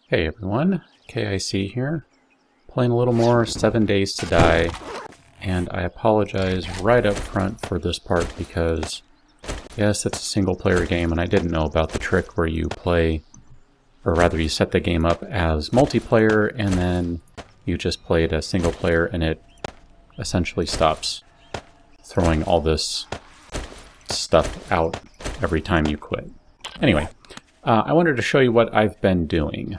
Hey everyone, KIC here, playing a little more 7 Days to Die, and I apologize right up front for this part because, yes, it's a single player game and I didn't know about the trick where you play, or rather you set the game up as multiplayer and then you just play it as single player and it essentially stops throwing all this stuff out every time you quit. Anyway, I wanted to show you what I've been doing.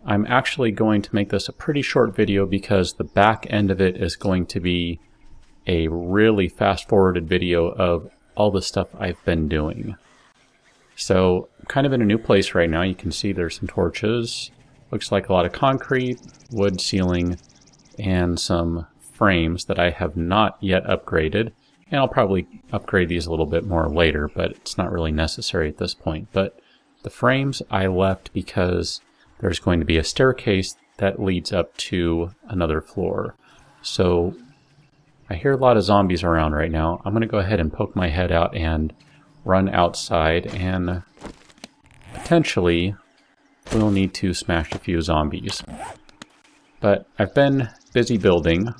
I'm actually going to make this a pretty short video because the back end of it is going to be a really fast-forwarded video of all the stuff I've been doing. So, I'm kind of in a new place right now. You can see there's some torches. Looks like a lot of concrete, wood ceiling, and some frames that I have not yet upgraded. And I'll probably upgrade these a little bit more later, but it's not really necessary at this point. But the frames I left because there's going to be a staircase that leads up to another floor. So I hear a lot of zombies around right now. I'm going to go ahead and poke my head out and run outside, and potentially we'll need to smash a few zombies. But I've been busy building.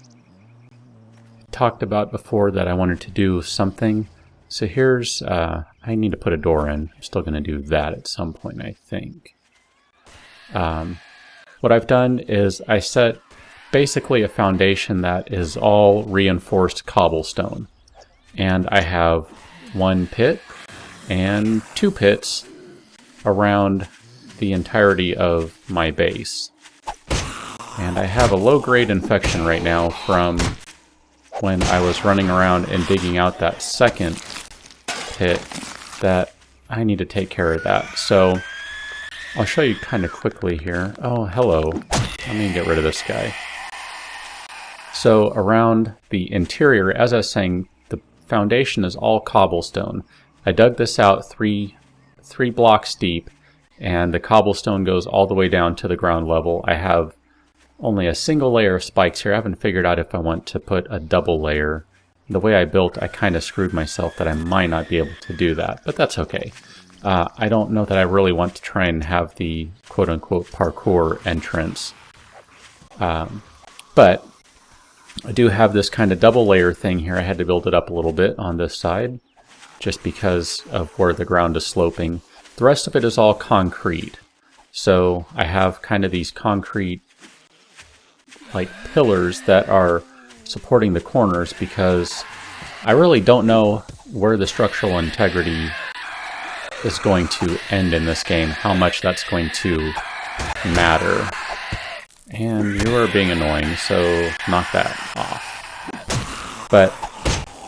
Talked about before that I wanted to do something. So here's, I need to put a door in. I'm still going to do that at some point, I think. What I've done is I set basically a foundation that is all reinforced cobblestone. And I have one pit and two pits around the entirety of my base. And I have a low-grade infection right now from when I was running around and digging out that second pit that I need to take care of that. So I'll show you kind of quickly here. Oh, hello. Let me get rid of this guy. So around the interior, as I was saying, the foundation is all cobblestone. I dug this out three blocks deep, and the cobblestone goes all the way down to the ground level. I have only a single layer of spikes here. I haven't figured out if I want to put a double layer. The way I built, I kind of screwed myself that I might not be able to do that, but that's okay. I don't know that I really want to try and have the quote-unquote parkour entrance. But I do have this kind of double layer thing here. I had to build it up a little bit on this side just because of where the ground is sloping. The rest of it is all concrete. So I have kind of these concrete like pillars that are supporting the corners because I really don't know where the structural integrity is going to end in this game, how much that's going to matter. And you are being annoying, so knock that off. But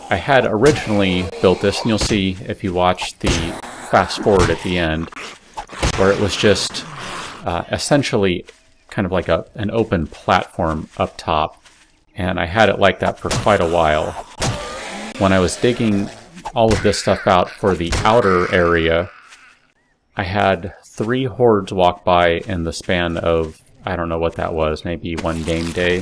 I had originally built this, and you'll see if you watch the fast forward at the end, where it was just essentially kind of like an open platform up top. And I had it like that for quite a while. When I was digging all of this stuff out for the outer area, I had 3 hordes walk by in the span of, I don't know what that was, maybe one game day,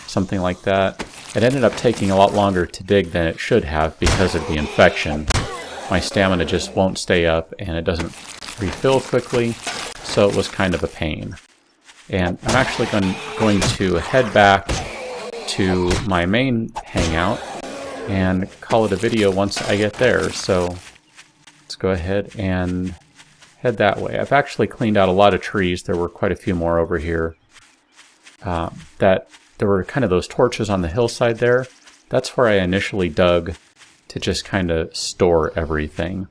something like that. It ended up taking a lot longer to dig than it should have because of the infection. My stamina just won't stay up and it doesn't refill quickly, so it was kind of a pain. And I'm actually going to head back to my main hangout and call it a video once I get there. So let's go ahead and head that way. I've actually cleaned out a lot of trees. There were quite a few more over here. There were kind of those torches on the hillside there. That's where I initially dug to just kind of store everything.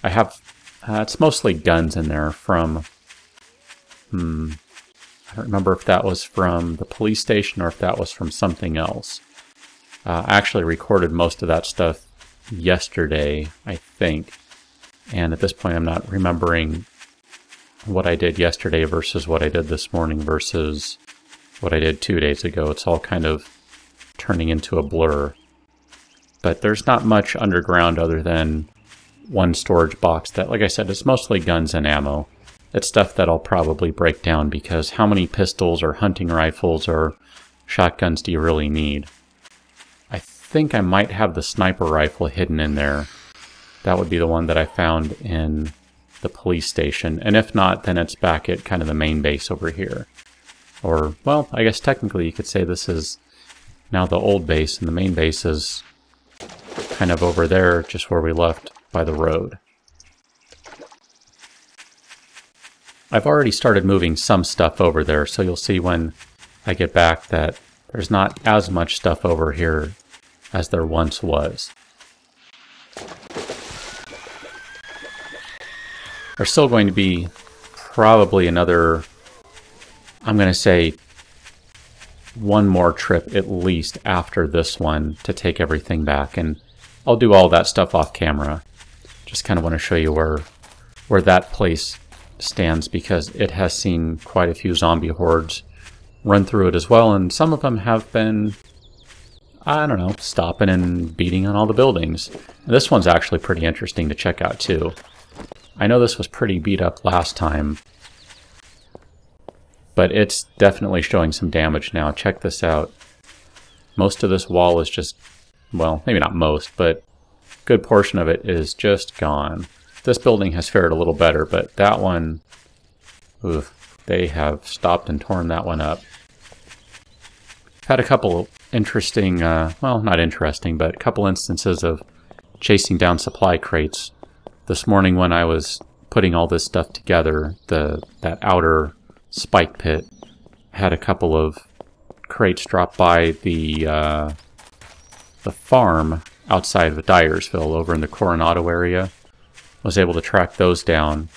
I have, it's mostly guns in there from, I don't remember if that was from the police station or if that was from something else. I actually recorded most of that stuff yesterday, I think. And at this point I'm not remembering what I did yesterday versus what I did this morning versus what I did 2 days ago. It's all kind of turning into a blur. But there's not much underground other than one storage box that, like I said, is mostly guns and ammo. It's stuff that I'll probably break down because how many pistols or hunting rifles or shotguns do you really need? I think I might have the sniper rifle hidden in there. That would be the one that I found in the police station. And if not, then it's back at kind of the main base over here. Or, well, I guess technically you could say this is now the old base, and the main base is kind of over there, just where we left by the road. I've already started moving some stuff over there, so you'll see when I get back that there's not as much stuff over here as there once was. There's still going to be probably another, I'm going to say, one more trip at least after this one to take everything back, and I'll do all that stuff off camera. Just kind of want to show you where that place stands, because it has seen quite a few zombie hordes run through it as well, and some of them have been, I don't know, stopping and beating on all the buildings. And this one's actually pretty interesting to check out too. I know this was pretty beat up last time, but it's definitely showing some damage now. Check this out. Most of this wall is just, well, maybe not most, but a good portion of it is just gone. This building has fared a little better, but that one, oof, they have stopped and torn that one up. I've had a couple interesting, well, not interesting, but a couple instances of chasing down supply crates. This morning when I was putting all this stuff together, that outer spike pit had a couple of crates drop by the farm outside of Dyersville over in the Coronado area. Was able to track those down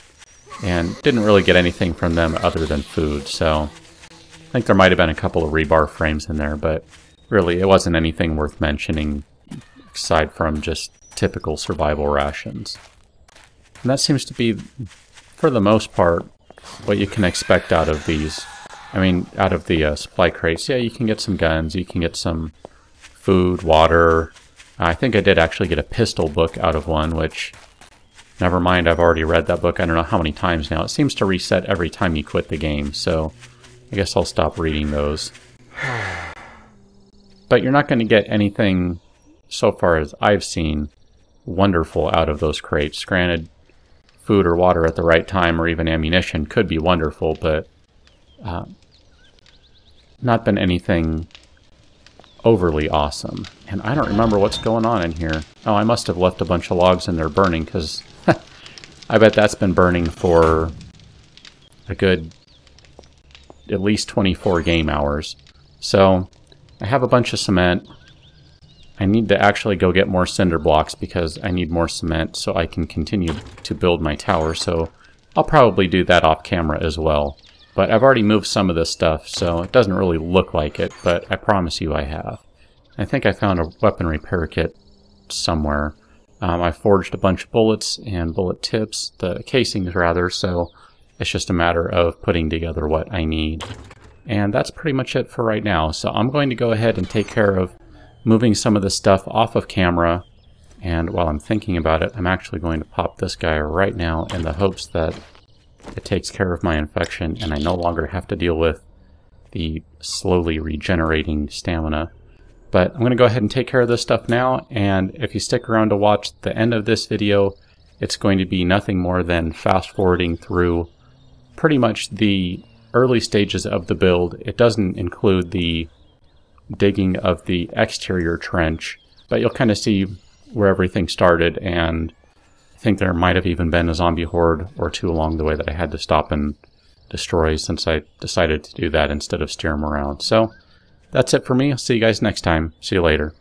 and didn't really get anything from them other than food. So I think there might have been a couple of rebar frames in there, but really it wasn't anything worth mentioning aside from just typical survival rations. And that seems to be, for the most part, what you can expect out of these. I mean, out of the supply crates. Yeah, you can get some guns, you can get some food, water. I think I did actually get a pistol book out of one, which, never mind, I've already read that book I don't know how many times now. It seems to reset every time you quit the game, so I guess I'll stop reading those. But you're not going to get anything, so far as I've seen, wonderful out of those crates. Granted, food or water at the right time, or even ammunition, could be wonderful, but not been anything overly awesome. And I don't remember what's going on in here. Oh, I must have left a bunch of logs in there burning, because I bet that's been burning for a good at least 24 game hours. So I have a bunch of cement. I need to actually go get more cinder blocks because I need more cement so I can continue to build my tower. So I'll probably do that off camera as well. But I've already moved some of this stuff, so it doesn't really look like it, but I promise you I have. I think I found a weapon repair kit somewhere. I forged a bunch of bullets and bullet tips, the casings rather, so it's just a matter of putting together what I need. And that's pretty much it for right now. So I'm going to go ahead and take care of moving some of this stuff off of camera. And while I'm thinking about it, I'm actually going to pop this guy right now in the hopes that it takes care of my infection and I no longer have to deal with the slowly regenerating stamina. But I'm going to go ahead and take care of this stuff now, and if you stick around to watch the end of this video, it's going to be nothing more than fast forwarding through pretty much the early stages of the build. It doesn't include the digging of the exterior trench, but you'll kind of see where everything started, and I think there might have even been a zombie horde or two along the way that I had to stop and destroy since I decided to do that instead of steer them around. So that's it for me. I'll see you guys next time. See you later.